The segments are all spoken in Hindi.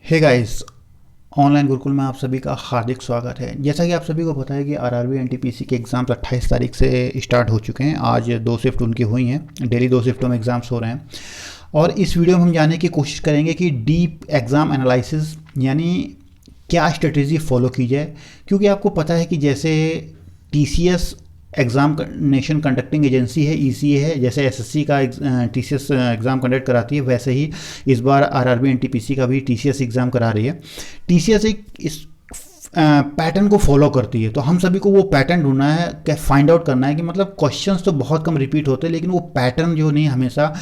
हे गाइस, ऑनलाइन गुरुकुल में आप सभी का हार्दिक स्वागत है। जैसा कि आप सभी को पता है कि आरआरबी एनटीपीसी के एग्ज़ाम्स 28 तारीख से स्टार्ट हो चुके हैं। आज दो शिफ्ट उनकी हुई हैं, डेली दो शिफ्टों में एग्ज़ाम्स हो रहे हैं। और इस वीडियो में हम जानने की कोशिश करेंगे कि डीप एग्ज़ाम एनालिसिस यानी क्या स्ट्रेटेजी फॉलो की जाए, क्योंकि आपको पता है कि जैसे टीसीएस एग्जामिनेशन कंडक्टिंग एजेंसी है, ईसीए है, जैसे एसएससी का टीसीएस एग्ज़ाम कंडक्ट कराती है, वैसे ही इस बार आरआरबी एनटीपीसी का भी टीसीएस एग्ज़ाम करा रही है। टीसीएस एक इस पैटर्न को फॉलो करती है, तो हम सभी को वो पैटर्न ढूंढना है, क्या फाइंड आउट करना है कि मतलब क्वेश्चंस तो बहुत कम रिपीट होते हैं, लेकिन वो पैटर्न जो नहीं हमेशा,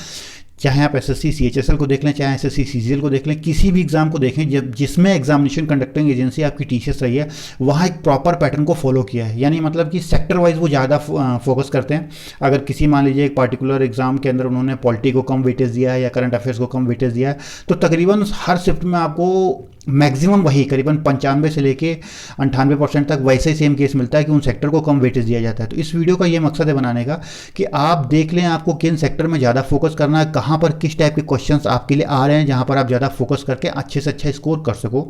चाहे आप एसएससी सीएचएसएल को देख लें, चाहे एसएससी सीजीएल को देख लें, किसी भी एग्जाम को देखें जब जिसमें एग्जामिनेशन कंडक्टिंग एजेंसी आपकी टीसीएस रही है, वहाँ एक प्रॉपर पैटर्न को फॉलो किया है। यानी मतलब कि सेक्टर वाइज वो ज़्यादा फोकस करते हैं। अगर किसी मान लीजिए एक पार्टिकुलर एग्जाम के अंदर उन्होंने पॉलिटी को कम वेटेज दिया है या करंट अफेयर्स को कम वेटेज दिया है, तो तकरीबन हर शिफ्ट में आपको मैक्सिमम वही करीबन 95 से लेके 98% तक वैसे ही सेम केस मिलता है कि उन सेक्टर को कम वेटेज दिया जाता है। तो इस वीडियो का ये मकसद है बनाने का कि आप देख लें आपको किन सेक्टर में ज़्यादा फोकस करना है, कहाँ पर किस टाइप के क्वेश्चंस आपके लिए आ रहे हैं, जहाँ पर आप ज़्यादा फोकस करके अच्छे से अच्छा स्कोर कर सको।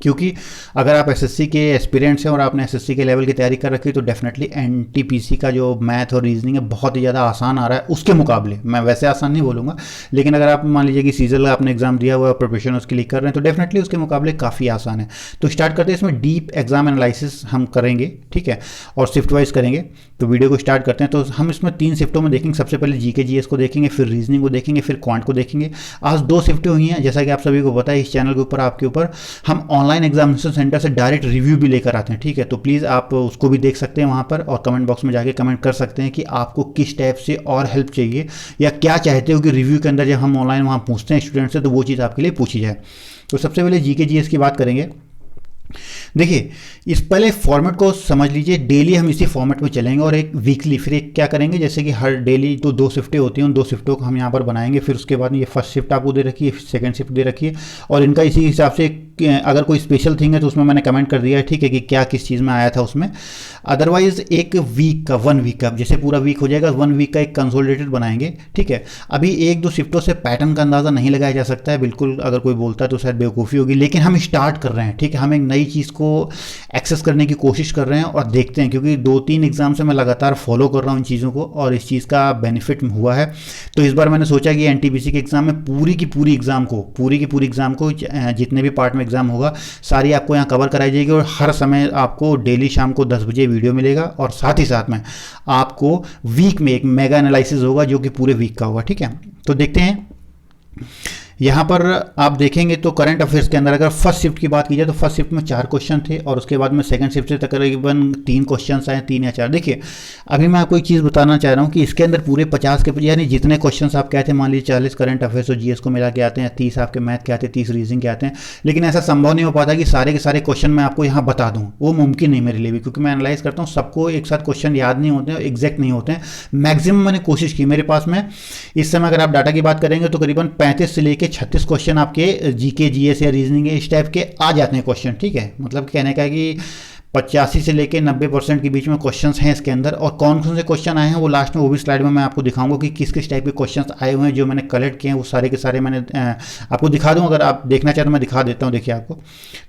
क्योंकि अगर आप एसएससी के एस्पिरेंट्स हैं और आपने एसएससी के लेवल की तैयारी कर रखी है, तो डेफिनेटली एनटीपीसी का जो मैथ और रीजनिंग है बहुत ही ज़्यादा आसान आ रहा है उसके मुकाबले। मैं वैसे आसान नहीं बोलूँगा, लेकिन अगर आप मान लीजिए कि सीजल आपने एग्जाम दिया हुआ है, प्रिपरेशन उसके लिए कर रहे हैं, तो डेफिनेटली उसके मुकाबले काफ़ी आसान है। तो स्टार्ट करते हैं, इसमें डीप एग्जाम एनालिसिस हम करेंगे, ठीक है, और शिफ्ट वाइज करेंगे। तो वीडियो को स्टार्ट करते हैं। तो हम इसमें 3 शिफ्टों में देखेंगे। सबसे पहले जीके जीएस को देखेंगे, फिर रीजनिंग को देखेंगे, फिर क्वांट को देखेंगे। आज 2 शिफ्टें हुई हैं, जैसा कि आप सभी को पता है। इस चैनल के ऊपर आपके ऊपर हम ऑनलाइन एग्जामिनेशन सेंटर से डायरेक्ट रिव्यू भी लेकर आते हैं, ठीक है। तो प्लीज़ आप उसको भी देख सकते हैं वहाँ पर, और कमेंट बॉक्स में जाके कमेंट कर सकते हैं कि आपको किस टाइप से और हेल्प चाहिए या क्या चाहते हो कि रिव्यू के अंदर जब हम ऑनलाइन वहाँ पूछते हैं स्टूडेंट से, तो वो चीज़ आपके लिए पूछी जाए। तो सबसे पहले जीके जीएस की बात करेंगे। देखिए, इस पहले फॉर्मेट को समझ लीजिए। डेली हम इसी फॉर्मेट में चलेंगे और एक वीकली फिर एक क्या करेंगे, जैसे कि हर डेली तो 2 शिफ्टें होती हैं, उन 2 शिफ्टों को हम यहाँ पर बनाएंगे। फिर उसके बाद ये फर्स्ट शिफ्ट आपको दे रखी है, सेकंड शिफ्ट दे रखी है, और इनका इसी हिसाब से अगर कोई स्पेशल थिंग है तो उसमें मैंने कमेंट कर दिया है, ठीक है, कि क्या किस चीज़ में आया था उसमें। अदरवाइज एक वीक का 1 वीक का जैसे पूरा वीक हो जाएगा, 1 वीक का एक कंसोलिडेटेड बनाएंगे, ठीक है। अभी 1-2 शिफ्टों से पैटर्न का अंदाज़ा नहीं लगाया जा सकता है, बिल्कुल। अगर कोई बोलता है तो शायद बेवकूफ़ी होगी, लेकिन हम स्टार्ट कर रहे हैं, ठीक है। हम एक नई चीज़ को एक्सेस करने की कोशिश कर रहे हैं और देखते हैं, क्योंकि 2-3 एग्जाम से मैं लगातार फॉलो कर रहा हूँ इन चीज़ों को और इस चीज़ का बेनिफिट हुआ है। तो इस बार मैंने सोचा कि एनटीपीसी के एग्ज़ाम में पूरी की पूरी एग्ज़ाम को जितने भी पार्ट में एग्ज़ाम होगा सारी आपको यहाँ कवर कराई जाएगी, और हर समय आपको डेली शाम को 10 बजे वीडियो मिलेगा, और साथ ही साथ में आपको वीक में एक मेगा एनालिसिस होगा जो कि पूरे वीक का होगा, ठीक है। तो देखते हैं। यहाँ पर आप देखेंगे तो करंट अफेयर्स के अंदर अगर फर्स्ट शिफ्ट की बात की जाए तो फर्स्ट शिफ्ट में 4 क्वेश्चन थे, और उसके बाद में सेकंड शिफ्ट से तकरीबन 3 क्वेश्चन आए, 3 या 4। देखिए, अभी मैं आपको एक चीज़ बताना चाह रहा हूँ कि इसके अंदर पूरे 50 के, यानी जितने क्वेश्चन आप कहते हैं, मान लीजिए 40 करंट अफेयर्स और जीएस को मिला के आते हैं, 30 आपके मैथ के आते हैं, 30 रीजनिंग के आते हैं, लेकिन ऐसा संभव नहीं हो पाता कि सारे के सारे क्वेश्चन मैं आपको यहाँ बता दूँ। वो मुमकिन नहीं मेरे लिए भी, क्योंकि मैं एनालाइज करता हूँ, सबको एक साथ क्वेश्चन याद नहीं होते हैं, एग्जैक्ट नहीं होते हैं। मैक्सिमम मैंने कोशिश की, मेरे पास में इस समय अगर आप डाटा की बात करेंगे तो करीबन 35 से लेकर 36 क्वेश्चन आपके जीके जीएस या रीजनिंग इस टाइप के आ जाते हैं क्वेश्चन, ठीक है। मतलब कहने का है कि 85 से लेकर 90% के बीच में क्वेश्चंस हैं इसके अंदर। और कौन कौन से क्वेश्चन आए हैं वो लास्ट में, वो भी स्लाइड में मैं आपको दिखाऊंगा कि किस किस टाइप के क्वेश्चंस आए हुए हैं जो मैंने कलेक्ट किए हैं। वो सारे के सारे मैंने आपको दिखा दूं, अगर आप देखना चाहें तो मैं दिखा देता हूं। देखिए, आपको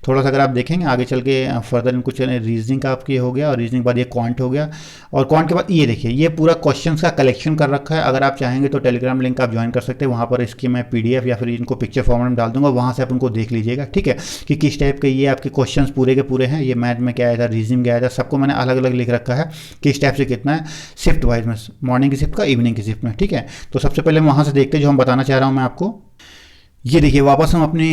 थोड़ा सा अगर आप देखेंगे आगे चल के फर्दर कुछ रीजनिंग का आपके हो गया, और रीजनिंग के बाद ये क्वांट हो गया, और क्वांट के बाद ये देखिए, ये पूरा क्वेश्चन का कलेक्शन कर रखा है। अगर आप चाहेंगे तो टेलीग्राम लिंक आप ज्वाइन कर सकते हैं, वहाँ पर इसकी मैं PDF या फिर इनको पिक्चर फॉर्मेट में डाल दूंगा, वहाँ से आप उनको देख लीजिएगा, ठीक है, कि किस टाइप के ये आपके क्वेश्चन पूरे के पूरे हैं। ये मैथ में क्या आया था, रीजनिंग क्या आया था, सबको मैंने अलग अलग लिख रखा है किस टाइप से कितना है, शिफ्ट वाइज में, मॉर्निंग की शिफ्ट का, इवनिंग की शिफ्ट में, ठीक है। तो सबसे पहले वहाँ से देखते हैं जो हम बताना चाह रहा हूँ मैं आपको। ये देखिए, वापस हम अपने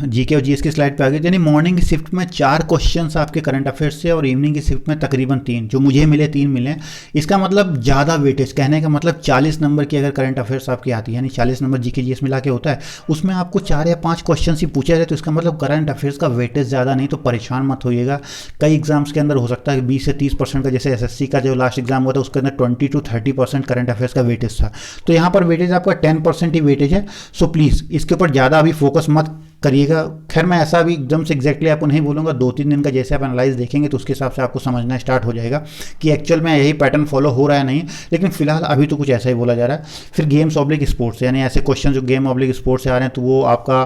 जीके और जीएस की स्लाइड पे आ गए। यानी मॉर्निंग की शिफ्ट में 4 क्वेश्चंस आपके करंट अफेयर्स से, और इवनिंग की शिफ्ट में तकरीबन 3, जो मुझे मिले 3 मिले। इसका मतलब ज़्यादा वेटेज, कहने का मतलब 40 नंबर की अगर करंट अफेयर्स आपकी आती है, यानी 40 नंबर जीके जीएस मिला के होता है, उसमें आपको 4 या 5 क्वेश्चन ही पूछा जाए, तो इसका मतलब करंट अफेयर्स का वेटेज ज़्यादा नहीं। तो परेशान मत होइएगा। कई एग्जाम्स के अंदर हो सकता है 20 से 30% का, जैसे एसएससी का जो लास्ट एग्जाम हुआ था उसके अंदर 20 to 30% करंट अफेयर्स का वेटेज था। तो यहाँ पर वेटेज आपका 10% ही वेटेज है। सो प्लीज़ इसके ऊपर ज़्यादा अभी फोकस मत करिएगा। खैर मैं ऐसा भी एकदम से एग्जैक्टली आपको नहीं बोलूँगा, 2-3 दिन का जैसे आप एनालाइज देखेंगे तो उसके हिसाब से आपको समझना स्टार्ट हो जाएगा कि एक्चुअल में यही पैटर्न फॉलो हो रहा है नहीं। लेकिन फिलहाल अभी तो कुछ ऐसा ही बोला जा रहा है। फिर गेम्स ऑब्लिक स्पोर्ट्स, यानी ऐसे क्वेश्चन जो गेम ऑब्लिक स्पोर्ट्स से आ रहे हैं, तो वो आपका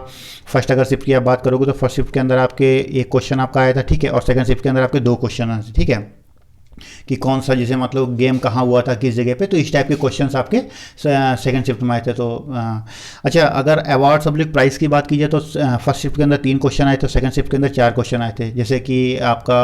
फर्स्ट अगर शिफ्ट की आप बात करोगे तो फर्स्ट शिफ्ट के अंदर आपके एक क्वेश्चन आपका आया था, ठीक है, और सेकंड शिफ्ट के अंदर आपके 2 क्वेश्चन आए थे, ठीक है, कि कौन सा जैसे मतलब गेम कहाँ हुआ था, किस जगह पे, तो इस टाइप के क्वेश्चंस आपके सेकंड शिफ्ट में आए थे। तो अच्छा, अगर अवार्ड पब्लिक प्राइस की बात की जाए तो फर्स्ट शिफ्ट के अंदर 3 क्वेश्चन आए थे, सेकंड शिफ्ट के अंदर 4 क्वेश्चन आए थे। जैसे कि आपका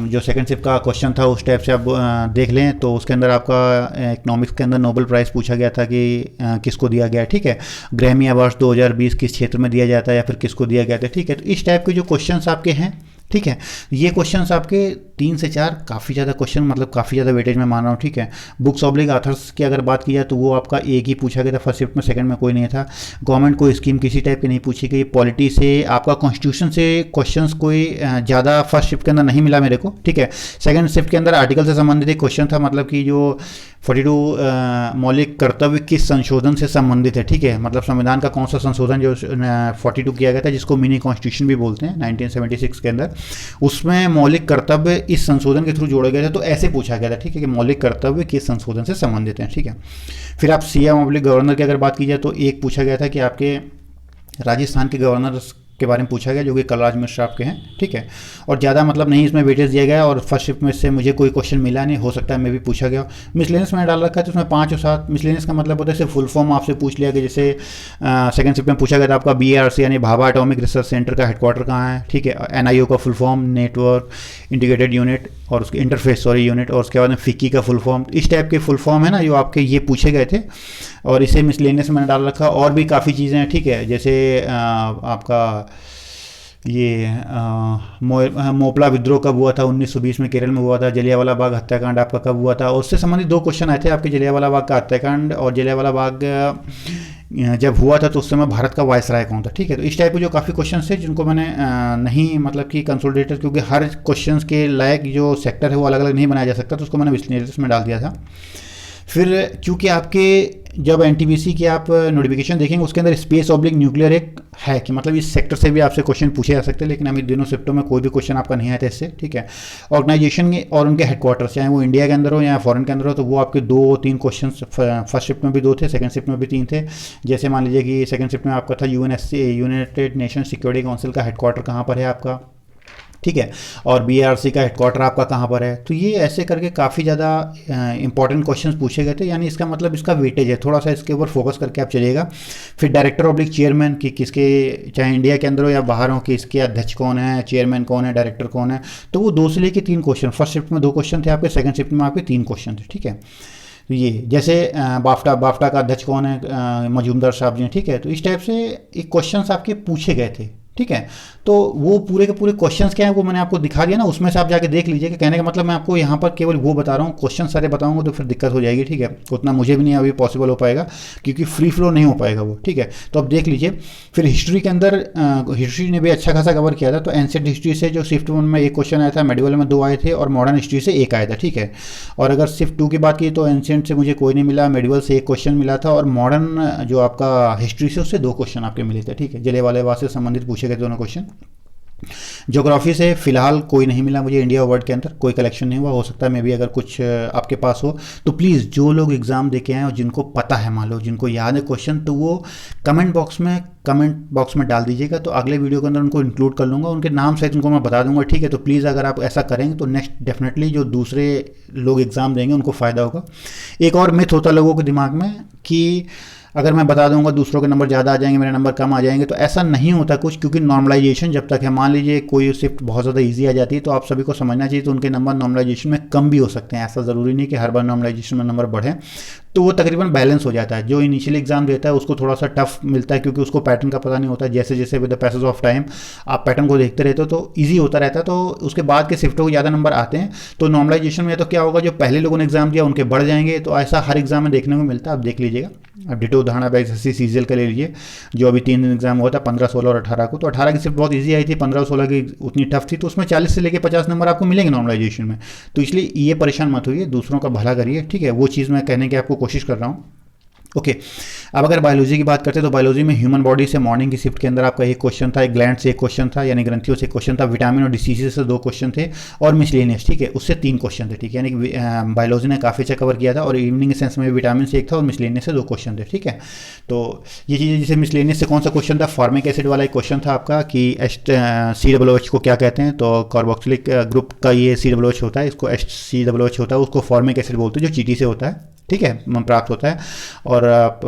जो सेकंड शिफ्ट का क्वेश्चन था उस टाइप से आप देख लें तो उसके अंदर आपका इकोनॉमिक्स के अंदर नोबेल प्राइज़ पूछा गया था कि किसको दिया गया, ठीक है, ग्रैमी अवार्ड्स 2020 किस क्षेत्र में दिया जाता है या फिर किसको दिया गया था, ठीक है। तो इस टाइप के जो क्वेश्चंस आपके हैं, ठीक है, ये क्वेश्चंस आपके 3 से 4 काफ़ी ज़्यादा क्वेश्चन, मतलब काफ़ी ज़्यादा वेटेज में मान रहा हूँ, ठीक है। बुक्स ऑब्लिक आथर्स की अगर बात की जाए तो वो आपका एक ही पूछा गया था फर्स्ट शिफ्ट में, सेकंड में कोई नहीं था। गवर्नमेंट कोई स्कीम किसी टाइप की नहीं पूछी गई। पॉलिटी से आपका कॉन्स्टिट्यूशन से क्वेश्चंस कोई ज़्यादा फर्स्ट शिफ्ट के अंदर नहीं मिला मेरे को, ठीक है। सेकंड शिफ्ट के अंदर आर्टिकल से संबंधित एक क्वेश्चन था, मतलब कि जो 42 मौलिक कर्तव्य किस संशोधन से संबंधित है, ठीक है, मतलब संविधान का कौन सा संशोधन जो 42 किया गया था, जिसको मिनी कॉन्स्टिट्यूशन भी बोलते हैं 1976 के अंदर, उसमें मौलिक कर्तव्य इस संशोधन के थ्रू जोड़े गए थे। तो ऐसे पूछा गया था, ठीक है, कि मौलिक कर्तव्य किस संशोधन से संबंधित हैं, ठीक है। फिर आप सीएम ऑब्लिक गवर्नर की अगर बात की जाए तो एक पूछा गया था कि आपके राजस्थान के गवर्नर के बारे में पूछा गया, जो कि कलराज मिश्र आपके हैं, ठीक है, और ज़्यादा मतलब नहीं इसमें वेटेज दिया गया और फर्स्ट शिफ्ट में से मुझे कोई क्वेश्चन मिला नहीं, हो सकता है मैं भी पूछा गया। मिसलेनियस मैंने डाल रखा है तो उसमें 5 और 7 मिसलेनियस का मतलब होता है सिर्फ फुल फॉर्म आपसे पूछ लिया गया। जैसे सेकंड शिफ्ट में पूछा गया था आपका BRC यानी भाभा एटॉमिक रिसर्च सेंटर का हेडक्वार्टर कहाँ है, ठीक है, NIO का full form network integrated unit और उसके इंटरफेस यूनिट, और उसके बाद में FICCI का फुल फॉर्म। इस टाइप के फुल फॉर्म है ना जो आपके ये पूछे गए थे, और इसे मिसलेनियस मैंने डाल रखा। और भी काफ़ी चीज़ें हैं, ठीक है, जैसे आपका ये मोपला विद्रोह कब हुआ था, 1920 में केरल में हुआ था। जलियांवाला बाग हत्याकांड आपका कब हुआ था, और उससे संबंधित 2 क्वेश्चन आए थे आपके, जलियांवाला बाग का हत्याकांड और जलियांवाला बाग जब हुआ था तो उस समय भारत का वायसराय कौन था, ठीक है। तो इस टाइप के जो काफ़ी क्वेश्चन थे जिनको मैंने नहीं मतलब कि कंसोलिडेटेड, क्योंकि हर क्वेश्चन के लायक जो सेक्टर है वो अलग अलग नहीं बनाया जा सकता, तो उसको मैंने मिसलेनियस में डाल दिया था। फिर क्योंकि आपके जब NTPC की आप नोटिफिकेशन देखेंगे उसके अंदर स्पेस ऑब्लिक न्यूक्लियर एक है कि मतलब इस सेक्टर से भी आपसे क्वेश्चन पूछे जा सकते हैं, लेकिन अभी दिनों शिफ्टों में कोई भी क्वेश्चन आपका नहीं आया था इससे, ठीक है। ऑर्गेनाइजेशन के और उनके हेडक्वार्टर्स, चाहे वो इंडिया के अंदर हो या फॉरेन के अंदर हो, तो वो आपके 2-3 क्वेश्चन फर्स्ट शिफ्ट में भी 2 थे, सेकंड शिफ्ट में भी 3 थे। जैसे मान लीजिए कि सेकंड शिफ्ट में आपका था UNSC United nation security council का हेडक्वार्टर कहाँ पर है आपका, ठीक है, और BRC का हेडक्वार्टर आपका कहाँ पर है। तो ये ऐसे करके काफ़ी ज़्यादा इंपॉर्टेंट क्वेश्चंस पूछे गए थे, यानी इसका मतलब इसका वेटेज है, थोड़ा सा इसके ऊपर फोकस करके आप चलिएगा। फिर डायरेक्टर ऑब्लिक चेयरमैन की किसके, चाहे इंडिया के अंदर हो या बाहर हो, कि इसके अध्यक्ष कौन है, चेयरमैन कौन है, डायरेक्टर कौन है। तो वो 2 से लेकर 3 क्वेश्चन, फर्स्ट शिफ्ट में 2 क्वेश्चन थे आपके, सेकंड शिफ्ट में आपके 3 क्वेश्चन थे, ठीक है। तो ये जैसे बाफ्टा का अध्यक्ष कौन है, मजूमदार साहब जी, ठीक है। तो इस टाइप से एक क्वेश्चंस आपके पूछे गए थे, ठीक है। तो वो पूरे के पूरे क्वेश्चंस क्या हैं वो मैंने आपको दिखा दिया ना, उसमें से आप जाके देख लीजिए। कि कहने का मतलब मैं आपको यहाँ पर केवल वो बता रहा हूँ, क्वेश्चन सारे बताऊंगा तो फिर दिक्कत हो जाएगी, ठीक है, उतना मुझे भी नहीं अभी पॉसिबल हो पाएगा क्योंकि फ्री फ्लो नहीं हो पाएगा वो, ठीक है। तो आप देख लीजिए। फिर हिस्ट्री के अंदर हिस्ट्री ने भी अच्छा खासा कवर किया था। तो एंशिएंट हिस्ट्री से जो शिफ्ट 1 में 1 क्वेश्चन आया था, मेडिवल में 2 आए थे, और मॉडर्न हिस्ट्री से 1 आया था, ठीक है। और अगर शिफ्ट 2 की बात की तो एंशिएंट से मुझे कोई नहीं मिला, मेडिवल से 1 क्वेश्चन मिला था, और मॉडर्न जो आपका हिस्ट्री से उससे 2 क्वेश्चन आपके मिले थे, ठीक है। जलियांवाला बाग से संबंधित पूछे गए दोनों क्वेश्चन। ज्योग्राफी से फिलहाल कोई नहीं मिला मुझे, इंडिया वर्ल्ड के अंदर कोई कलेक्शन नहीं हुआ। हो सकता है मे भी अगर कुछ आपके पास हो तो प्लीज़ जो लोग एग्ज़ाम दे के आए और जिनको पता है, मान लो जिनको याद है क्वेश्चन, तो वो कमेंट बॉक्स में डाल दीजिएगा, तो अगले वीडियो के अंदर उनको इंक्लूड कर लूँगा, उनके नाम सहित उनको मैं बता दूंगा, ठीक है। तो प्लीज़ अगर आप ऐसा करेंगे तो नेक्स्ट डेफिनेटली जो दूसरे लोग एग्ज़ाम देंगे उनको फ़ायदा होगा। एक और मिथ होता है लोगों के दिमाग में कि अगर मैं बता दूंगा दूसरों के नंबर ज़्यादा आ जाएंगे, मेरे नंबर कम आ जाएंगे, तो ऐसा नहीं होता कुछ, क्योंकि नॉर्मलाइजेशन जब तक है, मान लीजिए कोई शिफ्ट बहुत ज़्यादा इजी आ जाती है तो आप सभी को समझना चाहिए तो उनके नंबर नॉर्मलाइजेशन में कम भी हो सकते हैं। ऐसा ज़रूरी नहीं कि हर बार नॉर्मलाइजेशन में नंबर बढ़े, तो वो तकरीबन बैलेंस हो जाता है। जो इनिशियल एग्जाम देता है उसको थोड़ा सा टफ मिलता है क्योंकि उसको पैटर्न का पता नहीं होता। जैसे जैसे with the passage of time आप पैटर्न को देखते रहते हो तो ईजी होता रहता है, तो उसके बाद के शिफ्टों को ज़्यादा नंबर आते हैं। तो नॉर्मलाइजेशन में तो क्या होगा, जो पहले लोगों ने एग्जाम दिया उनके बढ़ जाएंगे, तो ऐसा हर एग्जाम में देखने को मिलता है। आप देख लीजिएगा। अब डिटो उदाहरण आप एसएससी सीजीएल का ले लीजिए, जो अभी 3 दिन एग्जाम हुआ था 15, 16 और 18 को, तो 18 की शिफ्ट बहुत ईजी आई थी, 15 और 16 की उतनी टफ थी, तो उसमें 40 से लेकर 50 नंबर आपको मिलेंगे नॉर्मलाइजेशन में। तो इसलिए ये परेशान मत होइए, दूसरों का भला करिए, ठीक है। वो चीज़ मैं कहने की आपको कोशिश कर रहा हूँ। ओके। अब अगर बायोलॉजी की बात करते हैं तो बायोलॉजी में ह्यूमन बॉडी से मॉर्निंग की शिफ्ट के अंदर आपका एक क्वेश्चन था, एक ग्लैंड से एक क्वेश्चन था यानी ग्रंथियों से एक क्वेश्चन था, विटामिन और डिसीजेस से 2 क्वेश्चन थे, और मिसलेनियस, ठीक है, उससे 3 क्वेश्चन थे, ठीक है, यानी कि बायोलॉजी ने काफ़ी अच्छा कवर किया था। और इवनिंग सेंस में विटामिन से एक था और मिसलेनियस से 2 क्वेश्चन थे, ठीक है। तो ये चीज़ें, जैसे मिसलेनियस से कौन सा क्वेश्चन था, फॉर्मिक एसिड वाला एक क्वेश्चन था आपका कि COOH को क्या कहते हैं, तो कार्बोक्सिलिक ग्रुप का ये COOH होता है, इसको HCOOH होता है, उसको फॉर्मिक एसिड बोलते हैं, जो चींटी से होता है, ठीक है, प्राप्त होता है। और आप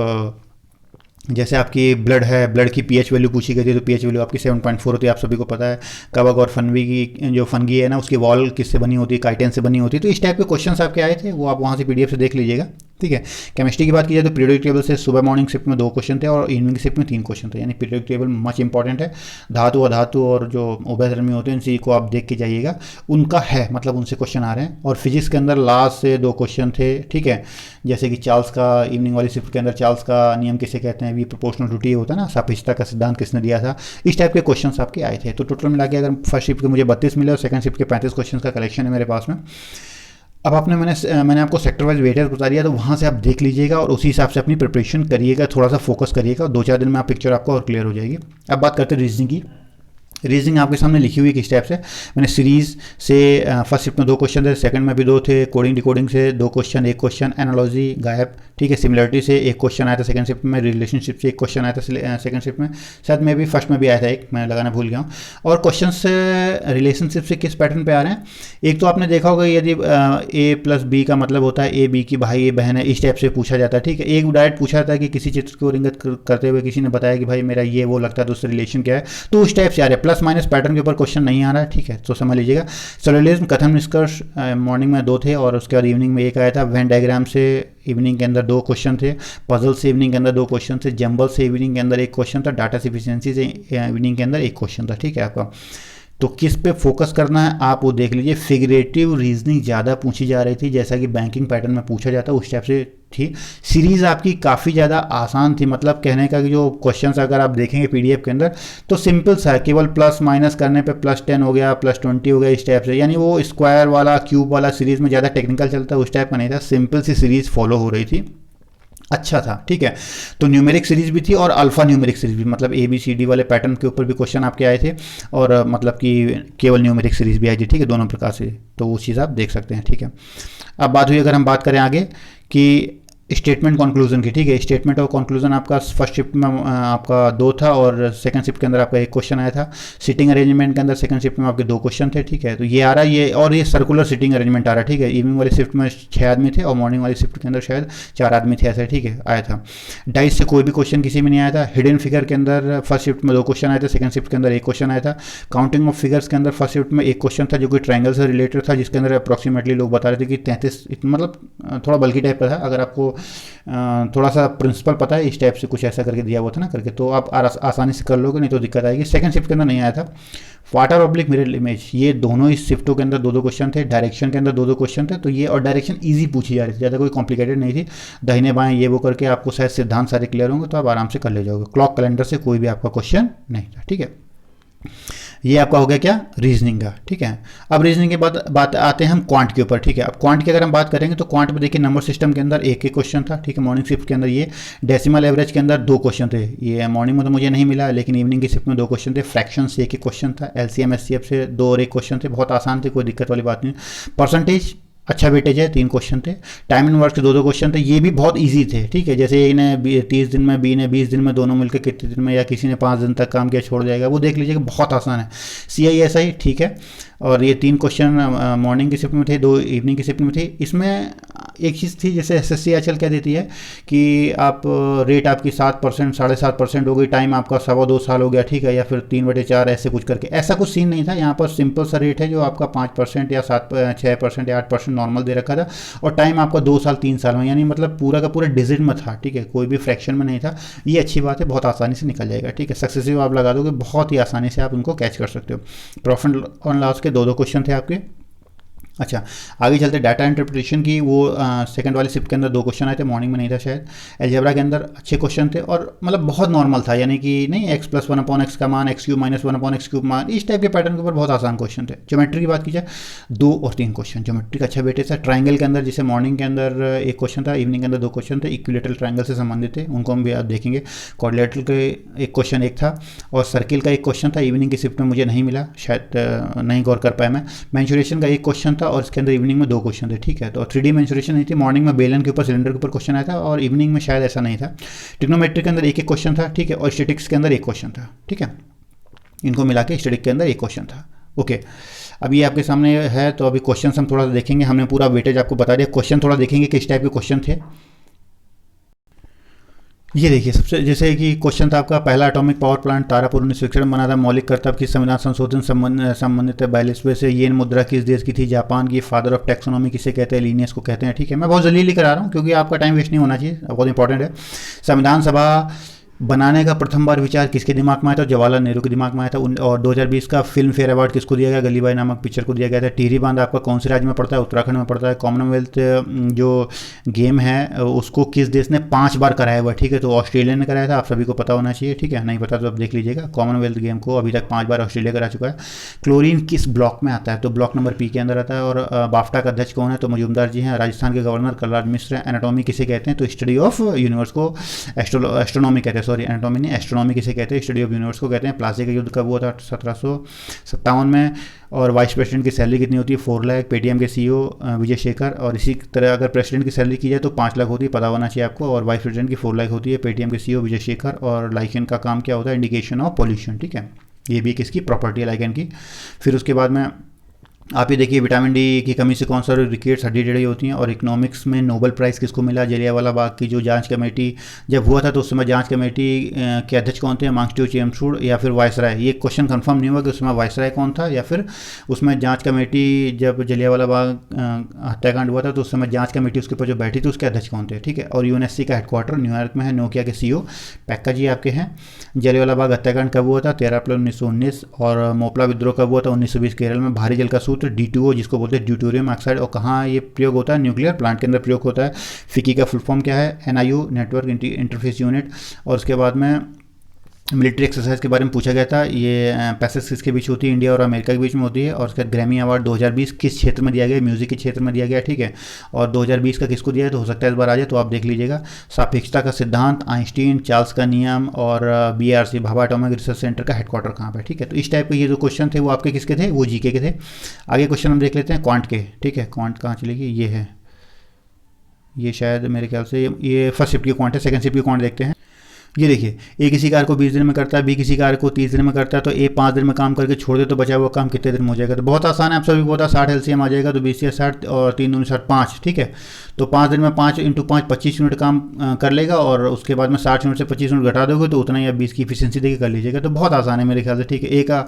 जैसे आपकी ब्लड है, ब्लड की पीएच वैल्यू पूछी गई थी, तो पीएच वैल्यू आपकी 7.4 होती है, आप सभी को पता है। कवक और फनवी की जो फंगी है ना, उसकी वॉल किससे बनी होती है, काइटिन से बनी होती है। तो इस टाइप के क्वेश्चंस आपके आए थे, वो आप वहाँ से पीडीएफ से देख लीजिएगा, ठीक है। केमिस्ट्री की बात की जाए तो पीरियोडिक टेबल से सुबह मॉर्निंग शिफ्ट में 2 क्वेश्चन थे और इवनिंग शिफ्ट में 3 क्वेश्चन थे, यानी पीरियोडिक टेबल मच इंपॉर्टेंट है। धातु अधातु और जो उभयधर्मी होते हैं, इनसी को आप देख के जाइएगा, उनका है, मतलब उनसे क्वेश्चन आ रहे हैं। और फिजिक्स के अंदर लास्ट से 2 क्वेश्चन थे, ठीक है, जैसे कि चार्ल्स का, इवनिंग वाली शिफ्ट के अंदर चार्ल्स का नियम किसे कहते हैं, वी प्रोपोर्शनल होता है ना, सापेक्षता का सिद्धांत किसने दिया था, इस टाइप के क्वेश्चंस आपके आए थे। तो टोटल मिला के अगर फर्स्ट शिफ्ट के मुझे 32 मिले और सेकंड शिफ्ट के 35 क्वेश्चंस का कलेक्शन है मेरे पास में। अब मैंने आपको सेक्टर वाइज वेटेज बता दिया, तो वहाँ से आप देख लीजिएगा और उसी हिसाब से अपनी प्रिपरेशन करिएगा, थोड़ा सा फोकस करिएगा, 2-4 दिन में आप पिक्चर आपको और क्लियर हो जाएगी। अब बात करते हैं रीजनिंग की। रीजनिंग आपके सामने लिखी हुई किस टाइप से, मैंने सीरीज से फर्स्ट शिफ्ट में 2 क्वेश्चन थे, सेकंड में भी 2 थे, कोडिंग डिकोडिंग से 2 क्वेश्चन, 1 क्वेश्चन, एनालॉजी गायब, ठीक है, सिमिलरिटी से 1 क्वेश्चन आया था सेकंड शिफ्ट में, रिलेशनशिप से 1 क्वेश्चन आया था सेकंड शिफ्ट में, शायद में भी फर्स्ट में भी आया था एक, मैं लगाना भूल गया हूँ। और क्वेश्चन से रिलेशनशिप से किस पैटर्न पे आ रहे हैं, एक तो आपने देखा होगा यदि A+B का मतलब होता है A B की भाई, A बहन है, इस टाइप से पूछा जाता है, ठीक है। एक डायरेक्ट पूछा जाता है कि किसी चित्र को इंगित करते हुए किसी ने बताया कि भाई मेरा ये वो लगता है, तो उससे रिलेशन क्या है, तो उस टाइप से आ रहे हैं। प्लस माइनस पैटर्न के ऊपर क्वेश्चन नहीं आ रहा है, ठीक है, तो समझ लीजिएगा। सोलिलिज्म कथन निष्कर्ष मॉर्निंग में 2 थे और उसके बाद इवनिंग में 1 आया था। वेन डायग्राम से इवनिंग के अंदर 2 क्वेश्चन थे, पजल से इवनिंग के अंदर 2 क्वेश्चन थे, जंबल से इवनिंग के अंदर 1 क्वेश्चन था, डाटा सफिशिएंसी से इवनिंग के अंदर 1 क्वेश्चन था, ठीक है आपका। तो किस पे फोकस करना है आप वो देख लीजिए। फिगरेटिव रीजनिंग ज़्यादा पूछी जा रही थी, जैसा कि बैंकिंग पैटर्न में पूछा जाता है उस टाइप से थी। सीरीज़ आपकी काफ़ी ज़्यादा आसान थी, मतलब कहने का कि जो क्वेश्चंस अगर आप देखेंगे पीडीएफ के अंदर तो सिंपल सा है, केवल प्लस माइनस करने पे +10 हो गया, +20 हो गया, इस टाइप से, यानी वो स्क्वायर वाला क्यूब वाला सीरीज़ में ज़्यादा टेक्निकल चलता है, उस टाइप का नहीं था, सिंपल सी सीरीज़ फॉलो हो रही थी, अच्छा था, ठीक है। तो न्यूमेरिक सीरीज भी थी और अल्फा न्यूमेरिक सीरीज भी, मतलब ABCD वाले पैटर्न के ऊपर भी क्वेश्चन आपके आए थे और मतलब कि केवल न्यूमेरिक सीरीज भी आई थी, ठीक है, दोनों प्रकार से, तो वो चीज़ आप देख सकते हैं, ठीक है। अब बात हुई अगर हम बात करें आगे कि स्टेटमेंट कंक्लूजन की, ठीक है। स्टेटमेंट और कंक्लूजन आपका फर्स्ट शिफ्ट में आपका 2 था और सेकंड शिफ्ट के अंदर आपका 1 क्वेश्चन आया था। सिटिंग अरेंजमेंट के अंदर सेकंड शिफ्ट में आपके 2 क्वेश्चन थे, ठीक है। तो ये आ रहा है ये, और ये सर्कुलर सिटिंग अरेंजमेंट आ रहा है, ठीक है। इवनिंग वाली शिफ्ट में 6 आदमी थे और मॉर्निंग वाली शिफ्ट के अंदर शायद 4 आदमी थे, ऐसा, ठीक है, आया था। डाइस से कोई भी क्वेश्चन किसी में नहीं आया था। हिडन फिगर के अंदर फर्स्ट शिफ्ट में 2 क्वेश्चन आए थे, सेकंड शिफ्ट के अंदर 1 क्वेश्चन आया था। काउंटिंग ऑफ फिगर्स के अंदर फर्स्ट शिफ्ट में 1 क्वेश्चन था जो कि ट्रायंगल से रिलेटेड था, जिसके अंदर अप्रॉक्सीमेटली लोग बता रहे थे कि 33, मतलब थोड़ा बल्कि टाइप का था। अगर आपको थोड़ा सा प्रिंसिपल पता है, इस टाइप से कुछ ऐसा करके दिया हुआ था ना करके, तो आप आसानी से कर लोगे, नहीं तो दिक्कत आएगी। सेकंड शिफ्ट के अंदर नहीं आया था। वाटर ऑब्लिक मिरर इमेज, ये दोनों इस शिफ्टों के अंदर 2-2 क्वेश्चन थे। डायरेक्शन के अंदर 2-2 क्वेश्चन थे, तो ये और डायरेक्शन इजी पूछी जा रही थी, ज़्यादा कोई कॉम्प्लिकेटेड नहीं थी। दाहिने बाएं ये वो करके आपको शायद सिद्धांत सारे क्लियर होंगे, तो आप आराम से कर ले जाओगे। क्लॉक कैलेंडर से कोई भी आपका क्वेश्चन नहीं था, ठीक है। ये आपका हो गया क्या, रीजनिंग का, ठीक है। अब रीजनिंग के बाद बात आते हैं हम क्वांट के ऊपर, ठीक है। अब क्वांट की अगर हम बात करेंगे तो क्वांट में देखिए नंबर सिस्टम के अंदर 1 क्वेश्चन था, ठीक है। मॉर्निंग शिफ्ट के अंदर ये डेसिमल एवरेज के अंदर 2 क्वेश्चन थे। ये मॉर्निंग में तो मुझे नहीं मिला, लेकिन इवनिंग की शिफ्ट में 2 क्वेश्चन थे। फ्रैक्शन से 1 क्वेश्चन था। LCM SCF से 2 और 1 क्वेश्चन थे, बहुत आसान थे, कोई दिक्कत वाली बात नहीं। परसेंटेज अच्छा वेटेज है, 3 क्वेश्चन थे। टाइम इन वर्क के 2-2 क्वेश्चन थे, ये भी बहुत इजी थे, ठीक है। जैसे ए ने 30 दिन में, बी ने 20 दिन में, दोनों मिलकर कितने दिन में, या किसी ने 5 दिन तक काम किया छोड़ जाएगा, वो देख लीजिएगा, बहुत आसान है। CISI, ठीक है। और ये 3 क्वेश्चन मॉर्निंग की शिफ्ट में थे, 2 इवनिंग की शिफ्ट में थे। इसमें एक चीज़ थी, जैसे SSC आजकल क्या देती है कि आप रेट आपकी 7%, 7.5% हो गई, टाइम आपका 2.25 साल हो गया, ठीक है, या फिर 3/4 ऐसे कुछ करके, ऐसा कुछ सीन नहीं था। यहाँ पर सिंपल सा रेट है जो आपका 5% या 6% या 8% नॉर्मल दे रखा था, और टाइम आपका 2 साल 3 साल में, यानी मतलब पूरा का पूरा डिजिट में था, ठीक है, कोई भी फ्रैक्शन में नहीं था। ये अच्छी बात है, बहुत आसानी से निकल जाएगा, ठीक है। सक्सेसिव आप लगा दोगे, बहुत ही आसानी से आप उनको कैच कर सकते हो। प्रॉफिट और लॉस के 2-2 क्वेश्चन थे आपके। अच्छा, आगे चलते डाटा इंटरप्रिटेशन की। वो सेकंड वाले शिफ्ट के अंदर 2 क्वेश्चन आए थे, मॉर्निंग में नहीं था शायद। अलजेब्रा के अंदर अच्छे क्वेश्चन थे और मतलब बहुत नॉर्मल था, यानी कि नहीं x plus one upon x का मान, x cube minus one upon x cube मान, इस टाइप के पैटर्न के ऊपर बहुत आसान क्वेश्चन थे। ज्योमेट्री की बात की जाए 2 और 3 क्वेश्चन ज्योमेट्री का अच्छा वेटेज था। ट्राइंगल के अंदर जैसे मॉर्निंग के अंदर एक क्वेश्चन था, इवनिंग के अंदर 2 क्वेश्चन थे, इक्विलेटरल ट्राइंगल से संबंधित थे, उनको हम भी आप देखेंगे। क्वाड्रिलेटरल के एक क्वेश्चन एक था और सर्किल का एक क्वेश्चन था, इवनिंग की शिफ्ट में मुझे नहीं मिला, शायद नहीं गौर कर पाया मैं। मेंसुरेशन का एक क्वेश्चन था और इसके अंदर इवनिंग में 2 क्वेश्चन थे, ठीक है। तो 3D मेंसुरेशन नहीं थी, मॉर्निंग में बेलन के ऊपर सिलेंडर के ऊपर क्वेश्चन आया था और इवनिंग में शायद ऐसा नहीं था। ट्रिग्नोमेट्री के अंदर एक एक क्वेश्चन था, ठीक है, और स्टैटिक्स के अंदर एक क्वेश्चन था, ठीक है। इनको मिला के स्टैटिक के अंदर एक क्वेश्चन था। ओके, अभी आपके सामने है तो अभी क्वेश्चन हम थोड़ा सा देखेंगे। हमने पूरा वेटेज आपको बता दिया, क्वेश्चन थोड़ा देखेंगे किस टाइप के क्वेश्चन थे। ये देखिए, सबसे जैसे कि क्वेश्चन था आपका, पहला एटॉमिक पावर प्लांट तारापुर 1961 में बना था, मौलिक कर्तव्य की संविधान संशोधन संबंधित है 42वें से। येन मुद्रा किस देश की थी? जापान की। फादर ऑफ टैक्सोनॉमी किसे कहते हैं? लिनियस को कहते हैं, ठीक है। मैं बहुत जल्दी लेकर आ रहा हूँ क्योंकि आपका टाइम वेस्ट नहीं होना चाहिए, बहुत इंपॉर्टेंट है। संविधान सभा बनाने का प्रथम बार विचार किसके दिमाग में आया था? जवाहरलाल नेहरू के दिमाग में आया था। और 2020 का फिल्म फेयर अवार्ड किसको दिया गया? गली बॉय नामक पिक्चर को दिया गया था। टिहरी बांध आपका कौन से राज्य में पड़ता है? उत्तराखंड में पड़ता है। कॉमनवेल्थ जो गेम है उसको किस देश ने 5 बार कराया हुआ है? ठीक है, तो ऑस्ट्रेलिया ने कराया था, आप सभी को पता होना चाहिए, ठीक है। नहीं पता तो आप देख लीजिएगा, कॉमनवेल्थ गेम को अभी तक 5 बार ऑस्ट्रेलिया करा चुका है। क्लोरीन किस ब्लॉक में आता है? तो ब्लॉक नंबर पी के अंदर आता है। और बाफ्टा का अध्यक्ष कौन है? तो मजूमदार जी हैं। राजस्थान के गवर्नर कलराज मिश्र। एनाटॉमी किसे कहते हैं? तो स्टडी ऑफ यूनिवर्स को एस्ट्रोनॉमी कहते हैं, सॉरी एनाटॉमी नहीं, एस्ट्रोनॉमी किसे कहते हैं? स्टडी ऑफ यूनिवर्स को कहते हैं। प्लासी का युद्ध कब हुआ था? 1757 में। और वाइस प्रेसिडेंट की सैलरी कितनी होती है? 4 लाख। पेटीएम के सीईओ विजय शेखर। और इसी तरह अगर प्रेसिडेंट की सैलरी की जाए तो 5 लाख होती है, पता होना चाहिए आपको। और वाइस प्रेसिडेंट की 4 लाख होती है। पेटीएम के सीईओ विजय शेखर। और लाइकेन का काम क्या होता है? इंडिकेशन ऑफ पॉल्यूशन, ठीक है। ये भी किसकी प्रॉपर्टी है? लाइकेन की। फिर उसके बाद में आप ये देखिए, विटामिन डी की कमी से कौन सा रिकेट्स हड्डी टेढ़ी होती हैं। और इकोनॉमिक्स में नोबेल प्राइज़ किसको मिला? जलियांवाला बाग की जो जांच कमेटी जब हुआ था तो उस समय जांच कमेटी के अध्यक्ष कौन थे? मांगस्ट्यू चेमसूड या फिर वायसराय? ये क्वेश्चन कंफर्म नहीं हुआ कि उस समय वायसराय कौन था या फिर उसमें जांच कमेटी, जब जलियांवाला बाग हत्याकांड हुआ था तो उस समय जांच कमेटी उसके ऊपर जो बैठी थी उसके अध्यक्ष कौन थे, ठीक है। और यूएनएससी का हेडक्वार्टर न्यूयॉर्क में है। नोकिया के सीईओ पैक्का जी आपके हैं। जलियांवाला बाग हत्याकांड कब हुआ था? 13 अप्रैल 1919। और मोपला विद्रोह कब हुआ था? 1920 केरल में। भारी जल का सूत्र D2O जिसको बोलते हैं ड्यूटेरियम ऑक्साइड, और कहाँ ये प्रयोग होता है? न्यूक्लियर प्लांट के अंदर प्रयोग होता है। फिकी का फुल फॉर्म क्या है? NIU, network interface unit. और उसके बाद में मिलिट्री एक्सरसाइज के बारे में पूछा गया था। ये पैसेज किसके बीच होती है? इंडिया और अमेरिका के बीच में होती है। और उसका ग्रैमी अवार्ड 2020 किस क्षेत्र में दिया गया? म्यूजिक के क्षेत्र में दिया गया, ठीक है। और 2020 का किसको दिया है? तो हो सकता है इस बार आ जाए, तो आप देख लीजिएगा। सापेक्षता का सिद्धांत, आइंस्टीन, चार्ल्स का नियम। और BRC Bhabha atomic research centre का हेडक्वार्टर कहाँ पर, ठीक है। तो इस टाइप के ये जो क्वेश्चन थे वो आपके किसके थे? वो जीके के थे। आगे क्वेश्चन हम देख लेते हैं क्वांट के, ठीक है। क्वांट कहाँ चलेगी? ये है, ये शायद मेरे ख्याल से ये फर्स्ट शिफ्ट की क्वांट है। सेकंड शिफ्ट की क्वांट देखते हैं। ये देखिए, ए किसी कार्य को 20 दिन में करता है, बी किसी कार्य को 30 दिन में करता है, तो ए 5 दिन में काम करके छोड़ दे तो बचा हुआ काम कितने दिन में हो जाएगा? तो बहुत आसान है, आप सभी को पता है। 60 LCM आ जाएगा, तो 20 या 60 और 3 दूनी 60, 5, ठीक है। तो 5 दिन में 5 × 5 25 यूनिट काम कर लेगा। और उसके बाद में 60 यूनिट से 25 यूनिट घटा दोगे तो उतना ही आप 20 की इफिशियंसी देके कर लीजिएगा। तो बहुत आसान है मेरे ख्याल से, ठीक है।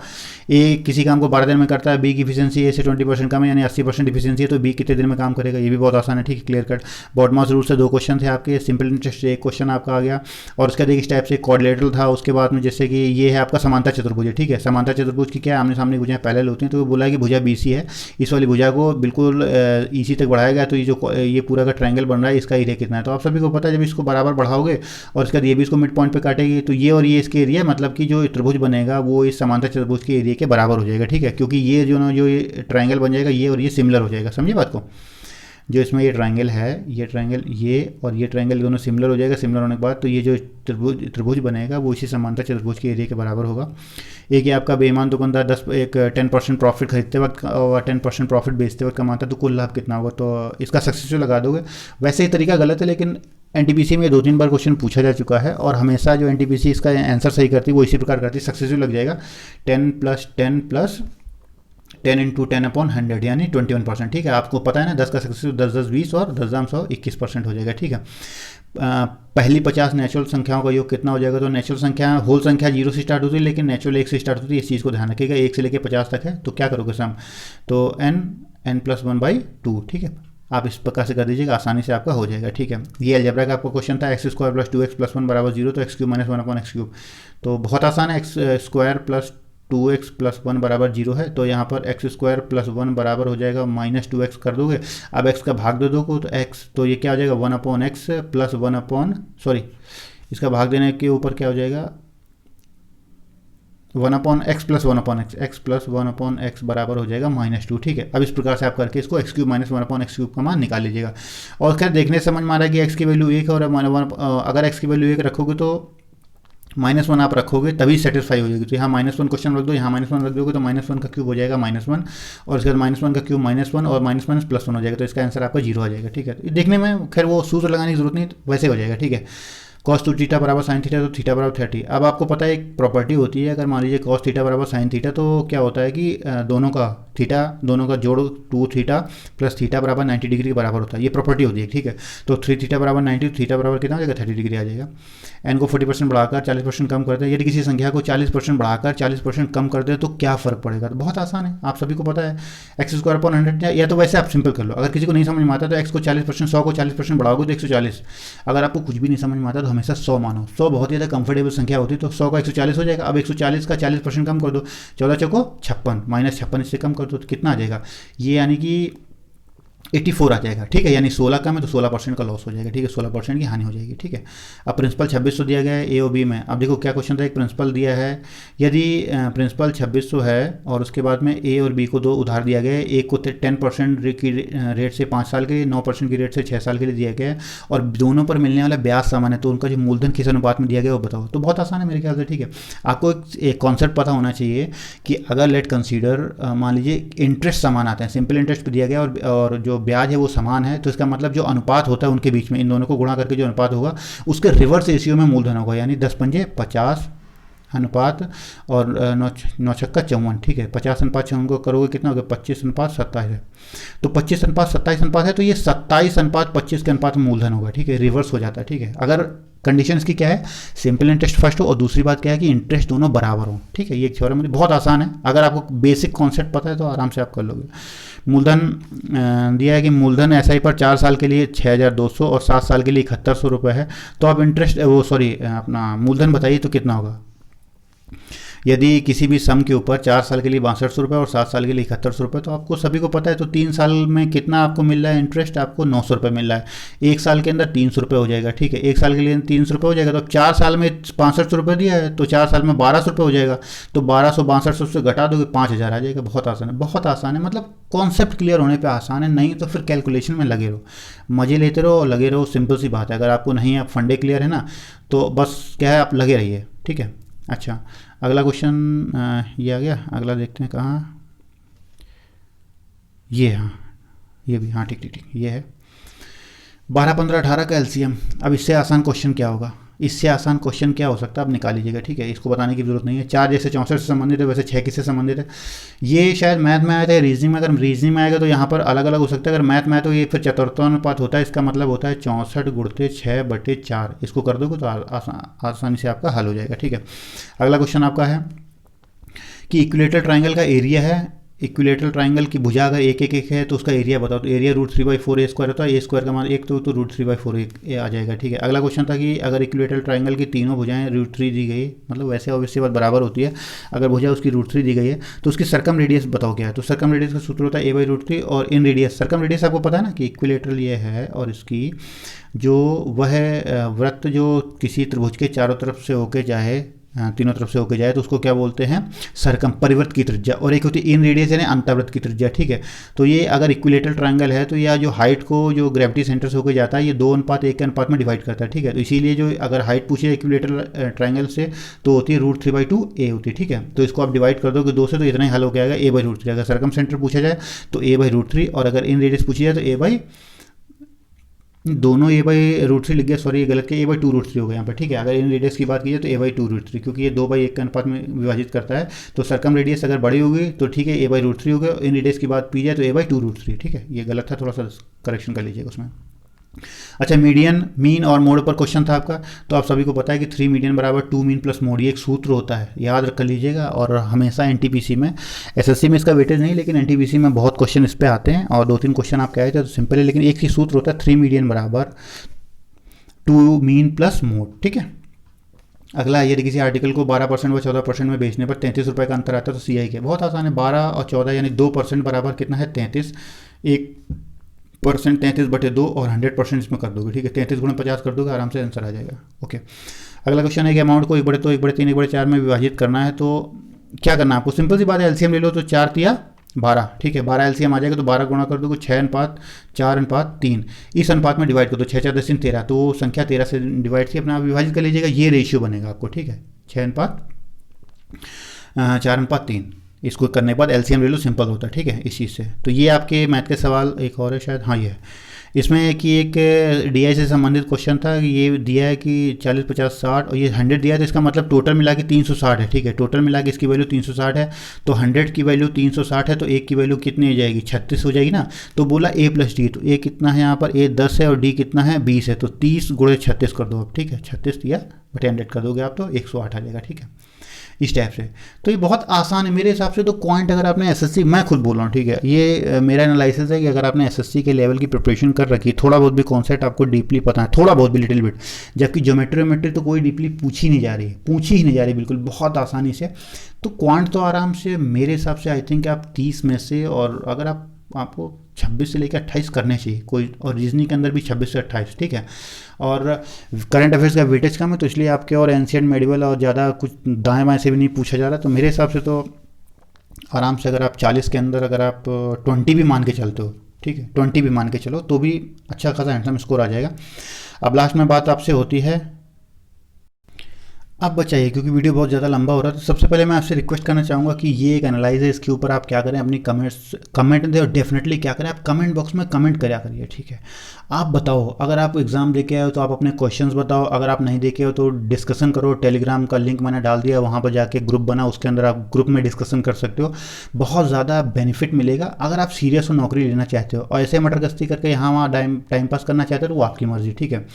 ए किसी काम को 12 दिन में करता है, बी की इफिशियंसी ए से 20% कम है, यानी 80% इफिशियंसी है, तो बी कितने दिन में काम करेगा? ये भी बहुत आसान है, ठीक है, क्लियर कट। बॉडमास रूल से 2 क्वेश्चन थे आपके। सिंपल इंटरेस्ट से 1 क्वेश्चन आपका आ गया। और उसका देखिए इस टाइप से कोऑर्डिनेटर था। उसके बाद में जैसे कि ये है आपका समांतर चतुर्भुज, ठीक है। समांतर चतुर्भुज की क्या आमने सामने भुजाएं पैरेलल होती हैं, तो वो बोला है कि भुजा BC है, इस वाली भुजा को बिल्कुल EC तक बढ़ाया गया, तो ये पूरा का ट्रायंगल बन रहा है, इसका एरिया कितना है? तो आप सभी को पता है, जब इसको बराबर बढ़ाओगे और इसका ये भी इसको मिड पॉइंट पे काटेगी तो ये और ये इसके एरिया, मतलब कि जो त्रिभुज बनेगा वो इस समांतर चतुर्भुज के एरिया के बराबर हो जाएगा, ठीक है। क्योंकि ये जो ट्रायंगल बन जाएगा ये और ये सिमिलर हो जाएगा, समझिए बात को। जो इसमें ये ट्रायंगल है, ये ट्रायंगल ये और ये ट्रायंगल दोनों सिमिलर हो जाएगा। सिमिलर होने के बाद तो ये जो त्रिभुज बनेगा वो इसी समांतर चतुर्भुज के एरिया के बराबर होगा। एक ये आपका बेईमान दुकानदार 10% प्रॉफिट खरीदते वक्त और 10% प्रॉफिट बेचते वक्त कमाता है, तो कुल लाभ कितना होगा? तो इसका सक्सेसफुल लगा दोगे। वैसे ही तरीका गलत है, लेकिन NTPC में 2-3 बार क्वेश्चन पूछा जा चुका है और हमेशा जो NTPC इसका आंसर सही करती है वो इसी प्रकार करती है, सक्सेसफुल लग जाएगा। 10 + 10 + 10 × 10/100 यानी 21%, ठीक है। आपको पता है ना, 10 का सक्सेसफुल 10 10 20 और 10 दाम 100 21% हो जाएगा, ठीक है। पहली 50 नेचुरल संख्याओं का योग कितना हो जाएगा? तो नेचुरल संख्या, होल संख्या 0 से स्टार्ट होती है, लेकिन नेचुरल 1 से स्टार्ट होती है, इस चीज़ को ध्यान रखिएगा। 1 से लेकर 50 तक है, तो क्या करोगे सम? तो n + 1/2, ठीक है। आप इस प्रकार से कर दीजिएगा, आसानी से आपका हो जाएगा, ठीक है। ये अलजेब्रा का आपका क्वेश्चन था। x² + 2x + 1 = 0, तो x³ - 1/x³। तो बहुत आसान है। x² + 2x प्लस 1 बराबर 0 है, तो यहाँ पर एक्स स्क्वायर प्लस 1 बराबर हो जाएगा -2x कर दोगे। अब x का भाग दे दोगे तो x, तो ये क्या हो जाएगा 1/x प्लस 1 सॉरी, इसका भाग देने के ऊपर क्या हो जाएगा 1/x plus 1/x, x plus 1/x बराबर हो जाएगा -2। ठीक है, अब इस प्रकार से आप करके इसको x cube minus 1/x cube का मान निकाल लीजिएगा। और खैर देखने से समझ में आ रहा है कि x की वैल्यू 1 है, और अगर x की वैल्यू 1 रखोगे तो -1 आप रखोगे तभी सेटिस्फाई हो जाएगी। तो यहाँ -1 क्वेश्चन रख दो, यहाँ -1 रख दोगे तो -1 का क्यूब हो जाएगा -1, और इसके बाद -1 का क्यूब -1 और माइनस +1 हो जाएगा, तो इसका आंसर आपका 0 आ जाएगा। ठीक है, देखने में खैर वो सूत्र लगाने की जरूरत नहीं, वैसे हो जाएगा। ठीक है, cos 2 थीटा बराबर sin थीटा, तो थीटा बराबर 30। अब आपको पता है एक प्रॉपर्टी होती है, अगर मान लीजिए cos थीटा बराबर sin थीटा, तो क्या होता है कि दोनों का जोड़ 2 थीटा प्लस थीटा बराबर 90 डिग्री के बराबर होता है, ये प्रॉपर्टी होती है। ठीक है, तो 3 थीटा बराबर 90, थीटा बराबर कितना हो जाएगा 30 डिग्री आ जाएगा। एन को 40% बढ़ाकर 40% कम करते हैं, यदि किसी संख्या को 40% बढ़ाकर 40% कम कर दे तो क्या फर्क पड़ेगा। तो बहुत आसान है, आप सभी को पता है, एक्स स्क्वायर अपॉन 100, या तो वैसे आप सिंपल कर लो, अगर किसी को नहीं समझ में आता तो एक्स को 40%, 100 को 40% बढ़ाओगे तो 140। अगर आपको कुछ भी नहीं समझ में आता तो हमेशा 100 मानो, 100 बहुत ज़्यादा कंफर्टेबल संख्या होती है, तो 100 का 140 हो जाएगा। अब 140 का 40% कम कर दो, 14 चौको 56, -56 इससे कम कर दो तो कितना आ जाएगा, ये यानी कि 84 आ जाएगा। ठीक है, यानी 16 कम है तो 16% का लॉस हो जाएगा। ठीक है, 16% की हानि हो जाएगी। ठीक है, अब प्रिंसिपल 2600 दिया गया है ए और बी में। अब देखो क्या क्वेश्चन था, एक प्रिंसिपल दिया है, यदि प्रिंसिपल 2600 है और उसके बाद में ए और बी को दो उधार दिया गया है, एक को 10% की रेट से 5 साल के लिए, 9% की रेट से 6 साल के लिए दिया गया है, और दोनों पर मिलने वाला ब्याज समान है, तो उनका जो मूलधन किस अनुपात में दिया गया वो बताओ। तो बहुत आसान है मेरे ख्याल से। ठीक है, आपको एक कॉन्सेप्ट पता होना चाहिए कि अगर लेट कंसीडर मान लीजिए इंटरेस्ट समान आते हैं, सिंपल इंटरेस्ट पर दिया गया और जो ब्याज है वो समान है, तो इसका मतलब जो अनुपात होता है उनके बीच में, इन दोनों को गुणा करके जो अनुपात होगा उसके रिवर्स रेशियो में मूलधन होगा, यानी 10 पंजे 50 अनुपात और 9 छक्का 54। ठीक है, 50 अनुपात 54 को करोगे कितना होगा 25 अनुपात 27 है, तो 25 अनुपात 27 अनुपात है, तो ये 27 अनुपात 25 के अनुपात में मूलधन होगा। ठीक है, रिवर्स हो जाता है। ठीक है, अगर कंडीशन की क्या है, सिंपल इंटरेस्ट फर्स्ट हो, और दूसरी बात क्या है कि इंटरेस्ट दोनों बराबर हो। ठीक है, ये एक थ्योरम बहुत आसान है, अगर आपको बेसिक कॉन्सेप्ट पता है तो आराम से आप कर लोगे। मूलधन दिया है कि मूलधन एसआई पर 4 साल के लिए 6200 और 7 साल के लिए 7100 रुपये है, तो आप इंटरेस्ट अपना मूलधन बताइए तो कितना होगा। यदि किसी भी सम के ऊपर 4 साल के लिए 6200 रुपये और 7 साल के लिए 7100 रुपये, तो आपको सभी को पता है, तो 3 साल में कितना आपको मिल रहा है इंटरेस्ट, आपको 900 रुपये मिल रहा है, 1 साल के अंदर 300 रुपये हो जाएगा। ठीक है, 1 साल के लिए 300 रुपये हो जाएगा, तो 4 साल में 6500 रुपये दिया है, तो 4 साल में 1200 रुपये हो जाएगा, तो 1262 से घटा दोगे 5000 आ जाएगा। बहुत आसान है, बहुत आसान है, मतलब कॉन्सेप्ट क्लियर होने पर आसान है, नहीं तो फिर कैलकुलेशन में लगे रहो, मजे लेते रहो और लगे रहो, सिंपल सी बात है। अगर आपको नहीं है, फंडे क्लियर है ना, तो बस क्या है, आप लगे रहिए। ठीक है, अच्छा अगला क्वेश्चन ये आ गया, अगला देखते हैं कहाँ, ये हाँ, ये भी हाँ, ठीक ठीक ठीक, ये है 12, 15, 18 का एलसीएम। अब इससे आसान क्वेश्चन क्या होगा, इससे आसान क्वेश्चन क्या हो सकता है, आप निकाल लीजिएगा। ठीक है, इसको बताने की जरूरत नहीं है। 4 जैसे 64 से संबंधित है, वैसे 6 किससे संबंधित है, ये शायद मैथ में आया था, रीजनिंग में, अगर रीजनिंग में आएगा तो यहाँ पर अलग अलग हो सकता है, अगर मैथ में आए तो ये फिर चतुर्थानुपात होता है, इसका मतलब होता है 64 गुणित 6/4, इसको कर दोगे तो आसानी से आपका हल हो जाएगा। ठीक है, अगला क्वेश्चन आपका है कि इक्विलेटरल ट्राइंगल का एरिया है, इक्विलेटरल ट्राइंगल की भुजा अगर 1 1 1 है तो उसका एरिया बताओ, तो एरिया √3/4 a² होता है, a² का मान 1 तो √3/4 आ जाएगा। ठीक है, अगला क्वेश्चन था कि अगर इक्विलेटरल ट्राइंगल की तीनों भुजाएं √3 दी गई, मतलब वैसे ऑब्वियसली बात बराबर होती है, अगर भुजा उसकी √3 दी गई है तो उसकी सर्कम रेडियस बताओ क्या है। तो सर्कम रेडियस का सूत्र होता है a/√3, और इन रेडियस, सर्कम रेडियस आपको पता है ना कि इक्विलेटरल ये है, और इसकी जो वह वृत्त जो किसी त्रिभुज के चारों तरफ से होके जाए, तीनों तरफ से होके जाए, तो उसको क्या बोलते हैं, सरकम परिवृत्त की त्रिज्या, और एक होती है इन रेडियस यानी अंतर्वृत्त की त्रिज्या। ठीक है, तो ये अगर इक्विलेटरल ट्रायंगल है तो यह जो हाइट को जो ग्रेविटी सेंटर से होकर जाता है, ये 2:1 के अनुपात में डिवाइड करता है। ठीक है, तो इसीलिए जो अगर हाइट पूछे इक्विलेटरल ट्रायंगल से तो होती है √3/2 a होती है। ठीक है, तो इसको आप डिवाइड कर दोगे 2 से, तो इतना ही हल हो जाएगा a/√3। अगर सरकम सेंटर पूछा जाए तो a/√3, और अगर इन रेडियस पूछी जाए तो दोनों a/√3 लिख गया, सॉरी ये गलत किया, a/2√3 हो गया यहाँ पर। ठीक है, अगर इन रेडियस की बात की जाए तो a/2√3, क्योंकि ये 2/1 के अनुपात में विभाजित करता है, तो सरकम रेडियस अगर बड़ी होगी तो ठीक है a/√3 हो गया, इन रेडियस की बात की जाए तो a/2√3। ठीक है, ये गलत था, थोड़ा सा करेक्शन कर लीजिएगा उसमें। अच्छा, मीडियन, मीन और मोड पर क्वेश्चन था आपका, तो आप सभी को पता है कि 3 मीडियन बराबर 2 मीन प्लस मोड, ये एक सूत्र होता है, याद रख लीजिएगा। और हमेशा एनटीपीसी में, एसएससी में इसका वेटेज नहीं, लेकिन एनटीपीसी में बहुत क्वेश्चन इस पे आते हैं, और 2-3 क्वेश्चन आप कहे थे तो सिंपल है, लेकिन एक ही सूत्र होता है, 3 मीडियन बराबर 2 मीन प्लस मोड। ठीक है, अगला यदि किसी आर्टिकल को 12% व 14% में बेचने पर 33 रुपये का अंतर आता है तो CI क्या। बहुत आसान है, 12 और 14 यानी 2% बराबर कितना है 33, 1% 33/2 और 100% इसमें कर दोगे, ठीक है। 33 × 50 कर दोगे, आराम से आंसर आ जाएगा। ओके, अगला क्वेश्चन है कि अमाउंट को 1/2, 1/3, 1/4 में विभाजित करना है तो क्या करना है आपको। सिंपल सी बात है, एलसीएम ले लो तो 4 तिया 12, ठीक है। 12 एलसीएम आ जाएगा तो 12 गुणा कर दोगे 6:4:3, इस अनुपात में डिवाइड कर दो, 6 4 10 13, तो संख्या 13 से डिवाइड से अपने आप विभाजित कर लीजिएगा, ये रेशियो बनेगा आपको, ठीक है। 6:4:3, इसको करने के बाद एलसीएम ले लो, सिंपल होता है, ठीक है, इस चीज़ से। तो ये आपके मैथ के सवाल एक और है शायद, हाँ ये है, इसमें कि एक DI से संबंधित क्वेश्चन था कि ये दिया है कि 40 50 60 और ये 100 दिया है, तो इसका मतलब टोटल मिला के 360 है, ठीक है। टोटल मिला के इसकी वैल्यू 360 है, तो 100 की वैल्यू 360 है, तो एक की वैल्यू कितनी हो जाएगी 36 हो जाएगी ना। तो बोला A + D, तो A कितना है यहाँ पर, A 10 है और D कितना है 20 है, तो 30 × 36 कर दो आप, ठीक है। 36 दिया बटे 100 कर दोगे आप तो 108 आ जाएगा, ठीक है, इस टाइप से। तो ये बहुत आसान है मेरे हिसाब से। तो क्वांट अगर आपने एसएससी, मैं खुद बोल रहा हूँ, ठीक है, ये मेरा एनालिसिस है कि अगर आपने एसएससी के लेवल की प्रिपरेशन कर रखी, थोड़ा बहुत भी कॉन्सेप्ट आपको डीपली पता है, थोड़ा बहुत भी लिटिल बिट, जबकि ज्योमेट्री तो कोई डीपली पूछी नहीं जा रही बिल्कुल, बहुत आसानी से। तो क्वांट तो आराम से मेरे हिसाब से आई थिंक आप 30 में से, और अगर आपको 26 से लेकर 28 करने चाहिए कोई, और रीजनिंग के अंदर भी 26 से 28, ठीक है। और करंट अफेयर्स का वेटेज कम है, तो इसलिए आपके और एंशिएंट मेडिवल और ज़्यादा कुछ दाएं बाएं से भी नहीं पूछा जा रहा। तो मेरे हिसाब से तो आराम से अगर आप 40 के अंदर अगर आप 20 भी मान के चलते हो, ठीक है, 20 भी मान के चलो तो भी अच्छा खासा हैंडसम स्कोर आ जाएगा। अब लास्ट में बात आपसे होती है, अब बचाइए क्योंकि वीडियो बहुत ज़्यादा लंबा हो रहा है। तो सबसे पहले मैं आपसे रिक्वेस्ट करना चाहूँगा कि ये एक एनालाइज है, इसके ऊपर आप क्या करें, अपनी कमेंट दें, और डेफिनेटली क्या करें, आप कमेंट बॉक्स में कमेंट करा करिए, ठीक है। आप बताओ, अगर आप एग्ज़ाम दे के आए हो तो आप अपने क्वेश्चंस बताओ, अगर आप नहीं दे के हो तो डिस्कशन करो। टेलीग्राम का लिंक मैंने डाल दिया, वहाँ पर जाके ग्रुप बना, उसके अंदर आप ग्रुप में डिस्कशन कर सकते हो, बहुत ज़्यादा बेनिफिट मिलेगा। अगर आप सीरियस हो, नौकरी लेना चाहते हो और ऐसे मटरगस्ती करके यहाँ वहाँ टाइम पास करना चाहते हो, तो वो आपकी मर्जी, ठीक है।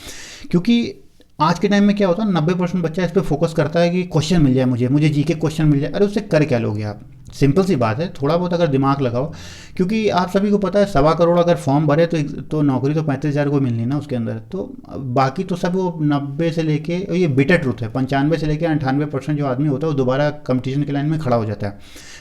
क्योंकि आज के टाइम में क्या होता है, 90% बच्चा इस पर फोकस करता है कि क्वेश्चन मिल जाए, मुझे जीके क्वेश्चन मिल जाए। अरे उससे कर क्या लोगे आप, सिंपल सी बात है, थोड़ा बहुत अगर दिमाग लगाओ। क्योंकि आप सभी को पता है 1.25 करोड़ अगर फॉर्म भरे तो नौकरी तो 35,000 को मिलनी ना उसके अंदर। तो बाकी तो सब वो 90 से लेके, ये बिटर ट्रूथ है, 95 से लेके 98% जो आदमी होता है वो दोबारा कंपटीशन के लाइन में खड़ा हो जाता है,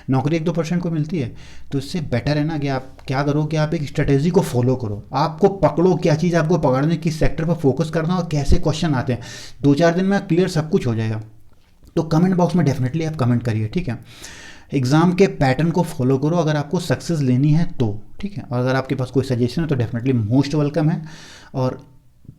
नौकरी 1-2% को मिलती है। तो इससे बेटर है ना कि आप क्या करो कि आप एक स्ट्रेटेजी को फॉलो करो, आपको पकड़ो क्या चीज़ आपको पकड़ने, किस सेक्टर पर फोकस करना और कैसे क्वेश्चन आते हैं। 2-4 दिन में क्लियर सब कुछ हो जाएगा। तो कमेंट बॉक्स में डेफिनेटली आप कमेंट करिए, ठीक है। एग्ज़ाम के पैटर्न को फॉलो करो अगर आपको सक्सेस लेनी है तो, ठीक है। और अगर आपके पास कोई सजेशन है तो डेफिनेटली मोस्ट वेलकम है। और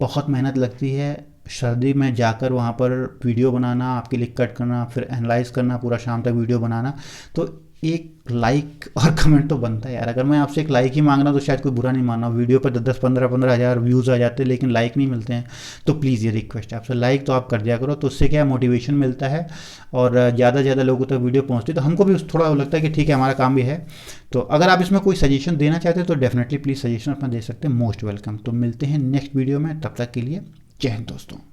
बहुत मेहनत लगती है सर्दी में जाकर वहाँ पर वीडियो बनाना, आपके लिए कट करना, फिर एनालाइज करना, पूरा शाम तक वीडियो बनाना। तो एक लाइक और कमेंट तो बनता है यार। अगर मैं आपसे एक लाइक ही मांग रहा हूँ तो शायद कोई बुरा नहीं मानना, वीडियो पर 10 15 हज़ार व्यूज़ आ जाते हैं लेकिन लाइक नहीं मिलते हैं। तो प्लीज़ ये रिक्वेस्ट है आपसे, लाइक तो आप कर दिया करो, तो उससे क्या मोटिवेशन मिलता है और ज़्यादा से ज़्यादा लोगों तक वीडियो पहुँचती है, तो हमको भी थोड़ा लगता है कि ठीक है हमारा काम भी है। तो अगर आप इसमें कोई सजेशन देना चाहते हैं तो डेफिनेटली प्लीज़ सजेशन अपना दे सकते हैं, मोस्ट वेलकम। तो मिलते हैं नेक्स्ट वीडियो में, तब तक के लिए जय हिंद दोस्तों।